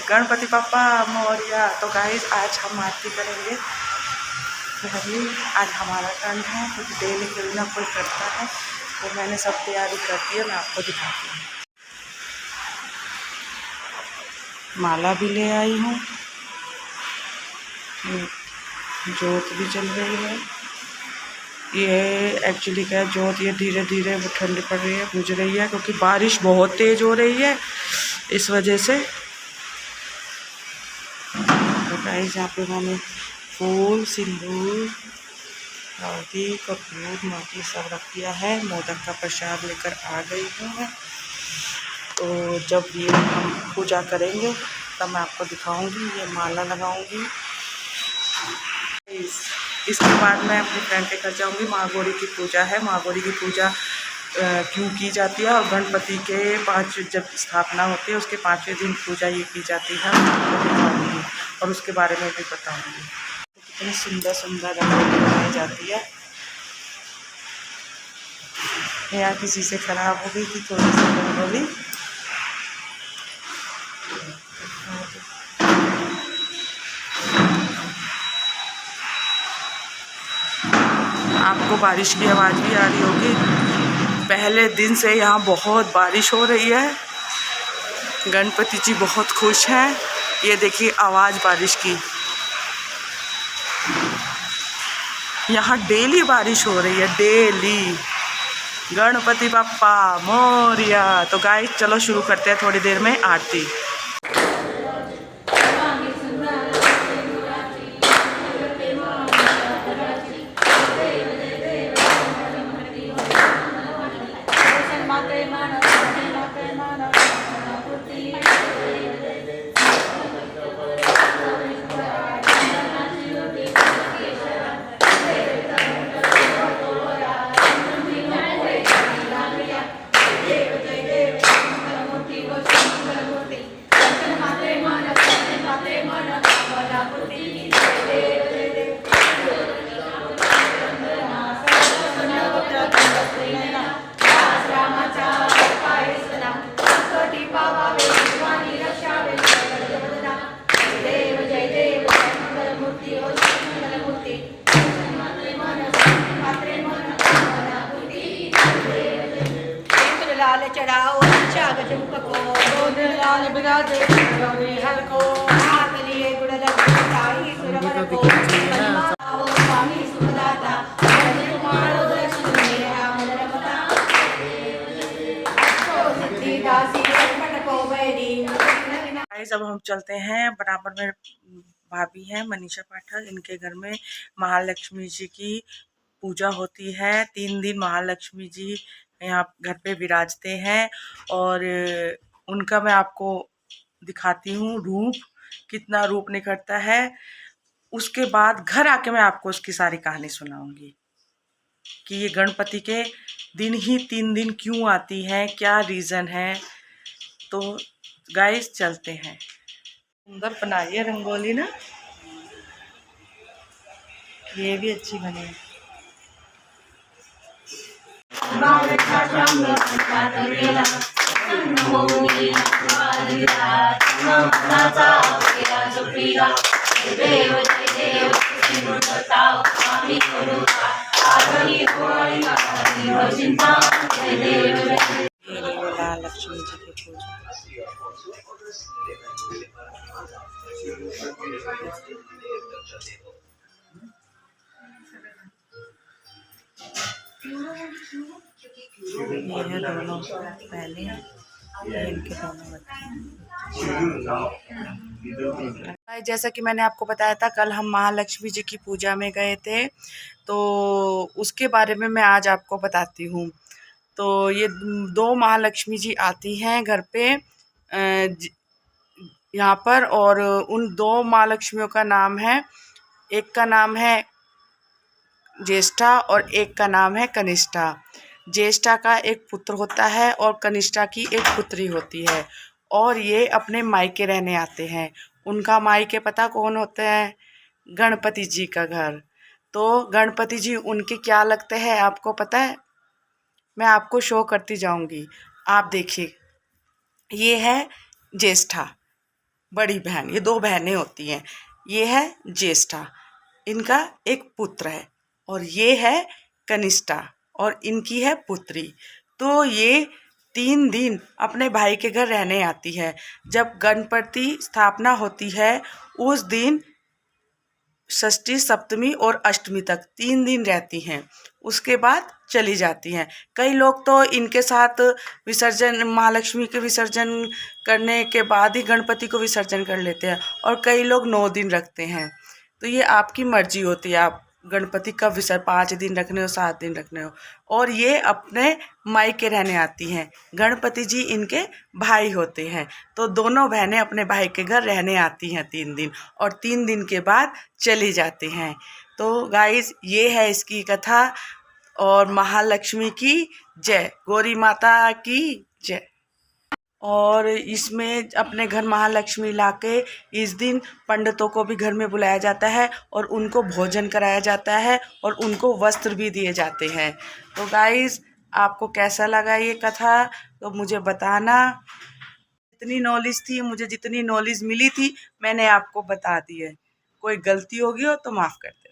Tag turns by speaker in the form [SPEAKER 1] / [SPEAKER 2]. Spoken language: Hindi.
[SPEAKER 1] गणपति बप्पा मोरया। तो गाइस आज हम आरती करेंगे। आज हमारा टर्न है, कुछ डेली कोई ना कोई करता है, तो मैंने सब तैयारी कर दी है। मैं आपको दिखाती हूँ। माला भी ले आई हूँ, जोत भी जल रही है। ये एक्चुअली क्या है, जोत ये धीरे धीरे ठंडी पड़ रही है, बुझ रही है, क्योंकि बारिश बहुत तेज हो रही है इस वजह से। तो गाइस यहाँ पे मैंने फूल, सिंदूर, हल्दी, कपूर, मोती सब रख दिया है। मोदक का प्रसाद लेकर आ गई हूँ मैं। तो जब ये हम पूजा करेंगे तब मैं आपको दिखाऊंगी। ये माला लगाऊंगी। इसके बाद मैं अपनी फ्रेंड के घर जाऊंगी। माँ गौरी की पूजा है। माँ गौरी की पूजा क्यों की जाती है, और गणपति के 5 जब स्थापना होती है उसके 5वें दिन पूजा ये की जाती है, आपको दिखाऊंगी और उसके बारे में भी बताऊंगी। तो कितनी सुंदर सुंदर रंगोली बनाई जाती है। यहाँ किसी से ख़राब हो गई थी थोड़ी सी रंगोली। आपको बारिश की आवाज़ भी आ रही होगी। पहले दिन से यहाँ बहुत बारिश हो रही है। गणपति जी बहुत खुश हैं। ये देखिए आवाज़ बारिश की। यहाँ डेली बारिश हो रही है, डेली। गणपति बप्पा मोरया। तो गाइस चलो शुरू करते हैं थोड़ी देर में आरती। चढ़ाओ चागज मुख को लाल बिराजे हर को हाथ लिए गुड़ लगाई सुरवर को स्वामी सुदाता तुम्हारो दर्शन मेरा मन रमता सिद्धि दासी रखट को बैरी। गाइस अब हम चलते हैं। बराबर में भाभी हैं मनीषा पाठक, इनके घर में महालक्ष्मी जी की पूजा होती है। 3 दिन महालक्ष्मी जी यहाँ घर पे विराजते हैं, और उनका मैं आपको दिखाती हूँ रूप, कितना रूप निखरता है। उसके बाद घर आके मैं आपको उसकी सारी कहानी सुनाऊंगी कि ये गणपति के दिन ही 3 दिन क्यों आती हैं, क्या रीज़न है। तो गाइस चलते हैं। सुंदर बनाई है रंगोली ना, ये भी अच्छी बनी है। लक्ष्मी जी की पूजा। ये है दोनों पहले, इनके दोनों बच्चे। जैसा कि मैंने आपको बताया था, कल हम महालक्ष्मी जी की पूजा में गए थे, तो उसके बारे में मैं आज आपको बताती हूँ। तो ये 2 महालक्ष्मी जी आती हैं घर पे यहाँ पर, और उन 2 महालक्ष्मियों का नाम है, एक का नाम है ज्येष्ठा और एक का नाम है कनिष्ठा। ज्येष्ठा का एक पुत्र होता है और कनिष्ठा की एक पुत्री होती है, और ये अपने मायके रहने आते हैं। उनका मायके पता कौन होते हैं? गणपति जी का घर। तो गणपति जी उनके क्या लगते हैं आपको पता है? मैं आपको शो करती जाऊंगी, आप देखिए। ये है ज्येष्ठा, बड़ी बहन, ये 2 बहनें होती हैं। ये है ज्येष्ठा, इनका एक पुत्र है, और ये है कनिष्ठा और इनकी है पुत्री। तो ये 3 दिन अपने भाई के घर रहने आती है। जब गणपति स्थापना होती है उस दिन षष्ठी, सप्तमी और अष्टमी तक 3 दिन रहती हैं, उसके बाद चली जाती हैं। कई लोग तो इनके साथ विसर्जन, महालक्ष्मी के विसर्जन करने के बाद ही गणपति को विसर्जन कर लेते हैं, और कई लोग 9 दिन रखते हैं। तो ये आपकी मर्जी होती है, आप गणपति कब 5 दिन रखने हो, 7 दिन रखने हो। और ये अपने मायके रहने आती हैं। गणपति जी इनके भाई होते हैं, तो दोनों बहनें अपने भाई के घर रहने आती हैं 3 दिन, और 3 दिन के बाद चली जाती हैं। तो गाइस, ये है इसकी कथा। और महालक्ष्मी की जय, गौरी माता की जय। और इसमें अपने घर महालक्ष्मी लाके इस दिन पंडितों को भी घर में बुलाया जाता है, और उनको भोजन कराया जाता है, और उनको वस्त्र भी दिए जाते हैं। तो गाइस, आपको कैसा लगा ये कथा, तो मुझे बताना। जितनी नॉलेज थी, मुझे जितनी नॉलेज मिली थी, मैंने आपको बता दी है। कोई गलती होगी हो तो माफ़ कर दें।